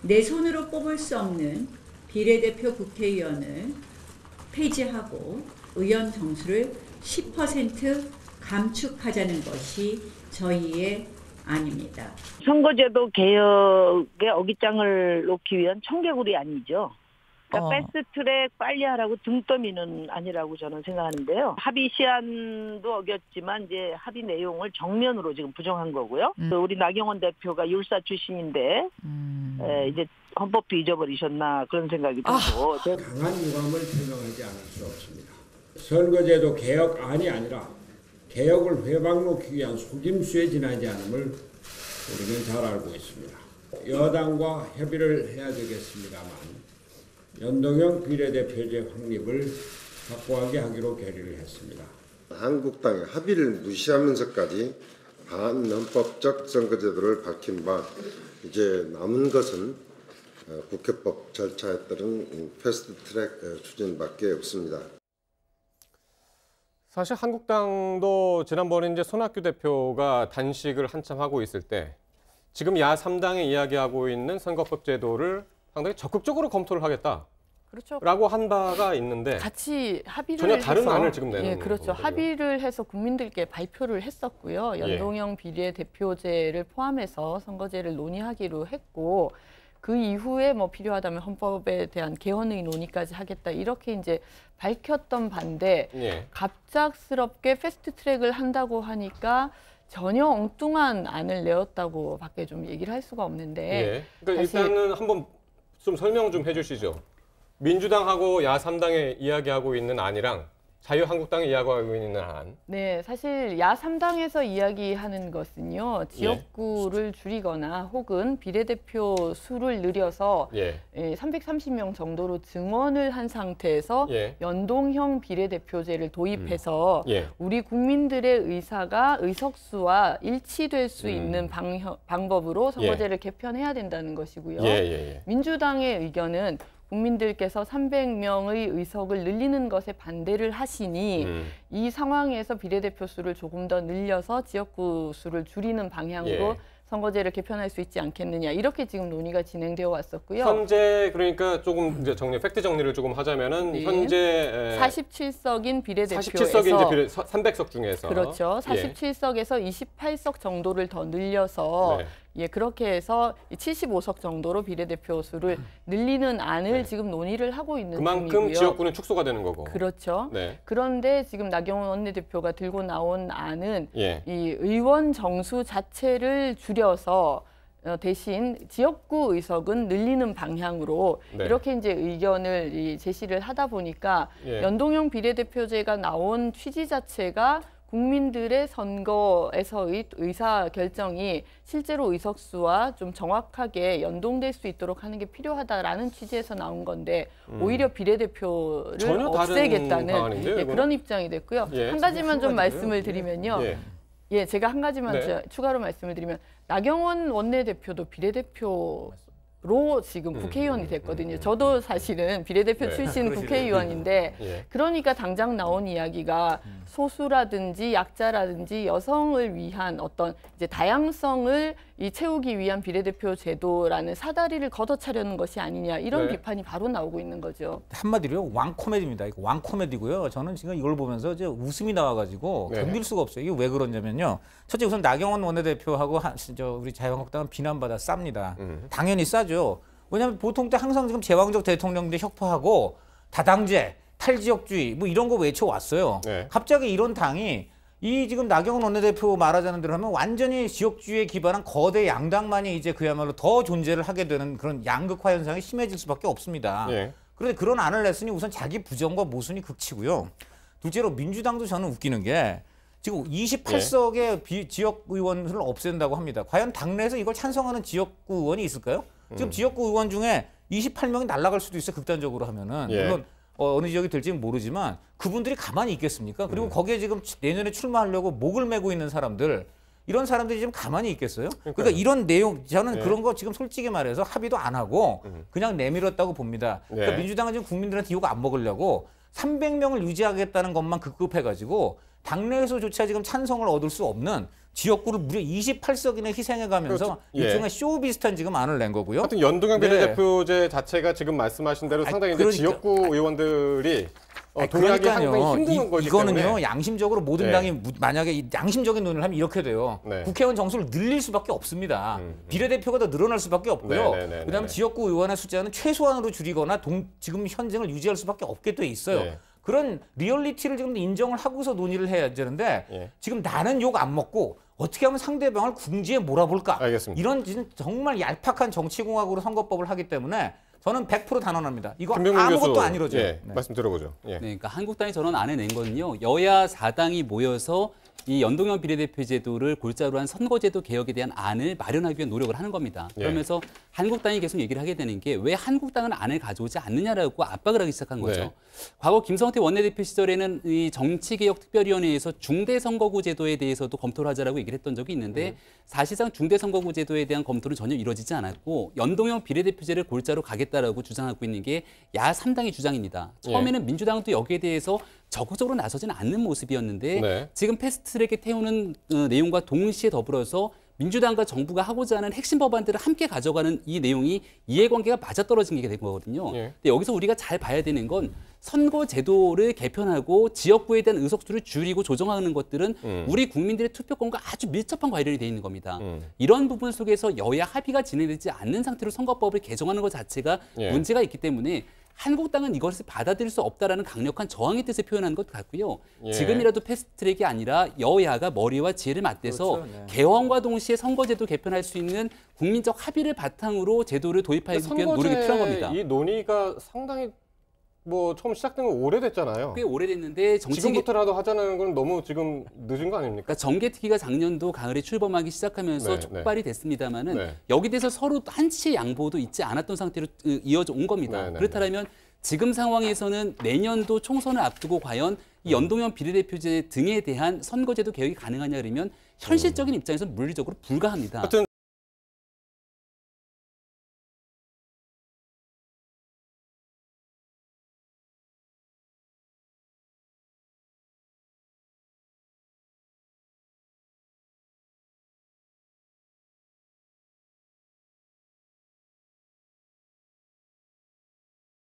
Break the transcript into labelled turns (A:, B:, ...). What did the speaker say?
A: 내 손으로 뽑을 수 없는 비례대표 국회의원을 폐지하고 의원 정수를 10% 감축하자는 것이 저희의 안입니다.
B: 선거제도 개혁에 어깃장을 놓기 위한 청개구리 아니죠. 그러니까 패스트트랙 빨리 하라고 등 떠미는 아니라고 저는 생각하는데요. 합의 시한도 어겼지만 이제 합의 내용을 정면으로 지금 부정한 거고요. 우리 나경원 대표가 율사 출신인데 이제 헌법도 잊어버리셨나 그런 생각이 들고.
C: 강한 유감을 표명하지 않을 수 없습니다. 선거제도 개혁안이 아니라 개혁을 회방놓기 위한 속임수에 지나지 않음을 우리는 잘 알고 있습니다. 여당과 협의를 해야 되겠습니다만 연동형 비례대표제 확립을 확고하게 하기로 결의를 했습니다.
D: 한국당의 합의를 무시하면서까지 반헌법적 선거제도를 밝힌 바 이제 남은 것은 국회법 절차에 따른 패스트트랙 추진밖에 없습니다.
E: 사실 한국당도 지난번에 이제 손학규 대표가 단식을 한참 하고 있을 때 지금 야3당이 이야기하고 있는 선거법 제도를 상당히 적극적으로 검토를 하겠다.
F: 그렇죠.
E: 라고 한 바가 있는데
F: 같이 합의를
E: 전혀 다른
F: 해서,
E: 안을 지금 내는
F: 예, 그렇죠.
E: 거군요.
F: 합의를 해서 국민들께 발표를 했었고요. 연동형 비례대표제를 포함해서 선거제를 논의하기로 했고 그 이후에 뭐 필요하다면 헌법에 대한 개헌의 논의까지 하겠다 이렇게 이제 밝혔던 반대 갑작스럽게 패스트트랙을 한다고 하니까 전혀 엉뚱한 안을 내었다고밖에 좀 얘기를 할 수가 없는데.
E: 그러니까 일단은 한번 좀 설명 좀 해주시죠. 민주당하고 야3당이 이야기하고 있는 안이랑 자유한국당이 이야기하고 있는 안. 네,
F: 사실 야3당에서 이야기하는 것은요. 지역구를 줄이거나 혹은 비례대표 수를 늘려서 330명 정도로 증원을 한 상태에서 연동형 비례대표제를 도입해서 우리 국민들의 의사가 의석수와 일치될 수 있는 방법으로 선거제를 개편해야 된다는 것이고요. 민주당의 의견은 국민들께서 300명의 의석을 늘리는 것에 반대를 하시니 이 상황에서 비례대표 수를 조금 더 늘려서 지역구 수를 줄이는 방향으로 선거제를 개편할 수 있지 않겠느냐 이렇게 지금 논의가 진행되어 왔었고요.
E: 현재 그러니까 조금 이제 팩트 정리를 조금 하자면은 현재
F: 47석인 비례대표에서
E: 47석인 이제 300석 중에서
F: 그렇죠. 47석에서 28석 정도를 더 늘려서 그렇게 해서 75석 정도로 비례대표 수를 늘리는 안을 지금 논의를 하고 있는
E: 그만큼
F: 중이고요.
E: 지역구는 축소가 되는 거고.
F: 그렇죠. 그런데 지금 나경원 원내대표가 들고 나온 안은 이 의원 정수 자체를 줄여서 대신 지역구 의석은 늘리는 방향으로 이렇게 이제 의견을 제시를 하다 보니까 연동형 비례대표제가 나온 취지 자체가 국민들의 선거에서의 의사결정이 실제로 의석수와 좀 정확하게 연동될 수 있도록 하는 게 필요하다라는 취지에서 나온 건데 오히려 비례대표를 없애겠다는 그런 입장이 됐고요. 한 가지만 좀 말씀을 드리면요. 제가 한 가지만 추가로 말씀을 드리면 나경원 원내대표도 비례대표 로 지금 국회의원이 됐거든요. 저도 사실은 비례대표 출신 국회의원인데 그러니까 당장 나온 이야기가 소수라든지 약자라든지 여성을 위한 어떤 이제 다양성을 채우기 위한 비례대표 제도라는 사다리를 걷어차려는 것이 아니냐 이런 비판이 바로 나오고 있는 거죠.
G: 한마디로 왕코미디입니다. 이거 왕코미디고요. 저는 지금 이걸 보면서 이제 웃음이 나와가지고 견딜 수가 없어요. 이게 왜 그러냐면요. 첫째 우선 나경원 원내대표하고 우리 자유한국당은 비난받아 쌉니다. 당연히 싸죠. 왜냐하면 보통 때 항상 지금 제왕적 대통령들 혁파하고 다당제, 탈지역주의 뭐 이런 거 외쳐왔어요. 갑자기 이런 당이 이 지금 나경원 원내대표 말하자는 대로 하면 완전히 지역주의에 기반한 거대 양당만이 이제 그야말로 더 존재를 하게 되는 그런 양극화 현상이 심해질 수밖에 없습니다. 그런데 그런 안을 냈으니 우선 자기 부정과 모순이 극치고요. 둘째로 민주당도 저는 웃기는 게 지금 28석의 지역 의원을 없앤다고 합니다. 과연 당내에서 이걸 찬성하는 지역구 의원이 있을까요? 지금 지역구 의원 중에 28명이 날아갈 수도 있어요. 극단적으로 하면은. 물론 어느 지역이 될지는 모르지만 그분들이 가만히 있겠습니까? 그리고 거기에 지금 내년에 출마하려고 목을 메고 있는 사람들 이런 사람들이 지금 가만히 있겠어요? 그러니까 이런 내용 저는 그런 거 지금 솔직히 말해서 합의도 안 하고 그냥 내밀었다고 봅니다. 그러니까 민주당은 지금 국민들한테 욕 안 먹으려고 300명을 유지하겠다는 것만 급급해가지고 당내에서조차 지금 찬성을 얻을 수 없는 지역구를 무려 28석이나 희생해가면서
E: 그렇죠.
G: 일종의 쇼 비슷한 지금 안을 낸 거고요.
E: 하여튼 연동형 비례대표제 자체가 지금 말씀하신 대로 상당히 이제 지역구 의원들이 동의하기 상당히 힘든 거기
G: 이거는요,
E: 때문에.
G: 양심적으로 모든 당이 만약에 양심적인 논의를 하면 이렇게 돼요. 국회의원 정수를 늘릴 수밖에 없습니다. 비례대표가 더 늘어날 수밖에 없고요. 그다음에 지역구 의원의 숫자는 최소한으로 줄이거나 지금 현장을 유지할 수밖에 없게 돼 있어요. 그런 리얼리티를 지금 인정을 하고서 논의를 해야 되는데 지금 나는 욕 안 먹고 어떻게 하면 상대방을 궁지에 몰아볼까?
E: 알겠습니다.
G: 이런 정말 얄팍한 정치공학으로 선거법을 하기 때문에 저는 100% 단언합니다. 이거
E: 김병문
G: 아무것도
E: 교수,
G: 안 이루어져요.
E: 네. 말씀 들어보죠.
H: 네, 그러니까 한국당이 저런 안을 낸 거는요. 여야 4당이 모여서 이 연동형 비례대표 제도를 골자로 한 선거제도 개혁에 대한 안을 마련하기 위한 노력을 하는 겁니다. 그러면서 한국당이 계속 얘기를 하게 되는 게 왜 한국당은 안을 가져오지 않느냐라고 압박을 하기 시작한 거죠. 과거 김성태 원내대표 시절에는 이 정치개혁특별위원회에서 중대선거구 제도에 대해서도 검토를 하자라고 얘기를 했던 적이 있는데 사실상 중대선거구 제도에 대한 검토는 전혀 이루어지지 않았고 연동형 비례대표제를 골자로 가겠다라고 주장하고 있는 게 야 3당의 주장입니다. 처음에는 민주당도 여기에 대해서 적극적으로 나서지는 않는 모습이었는데 지금 패스트트랙에 태우는 내용과 동시에 더불어서 민주당과 정부가 하고자 하는 핵심 법안들을 함께 가져가는 이 내용이 이해관계가 맞아떨어진 게 된 거거든요. 근데 여기서 우리가 잘 봐야 되는 건 선거 제도를 개편하고 지역구에 대한 의석수를 줄이고 조정하는 것들은 우리 국민들의 투표권과 아주 밀접한 관련이 돼 있는 겁니다. 이런 부분 속에서 여야 합의가 진행되지 않는 상태로 선거법을 개정하는 것 자체가 문제가 있기 때문에 한국당은 이것을 받아들일 수 없다라는 강력한 저항의 뜻을 표현하는 것 같고요. 지금이라도 패스트트랙이 아니라 여야가 머리와 지혜를 맞대서 개헌과 동시에 선거제도 개편할 수 있는 국민적 합의를 바탕으로 제도를 도입하기 위한 노력이 필요한 겁니다.
E: 이 논의가 상당히 처음 시작된 건 오래됐잖아요.
H: 꽤 오래됐는데
E: 지금부터라도 하자는 건 너무 지금 늦은 거 아닙니까?
H: 그러니까 정개특위가 작년도 가을에 출범하기 시작하면서 촉발이 됐습니다만은 여기 대해서 서로 한치의 양보도 있지 않았던 상태로 이어져 온 겁니다. 그렇다면 지금 상황에서는 내년도 총선을 앞두고 과연 이 연동형 비례대표제 등에 대한 선거제도 개혁이 가능하냐 그러면 현실적인 입장에서는 물리적으로 불가합니다.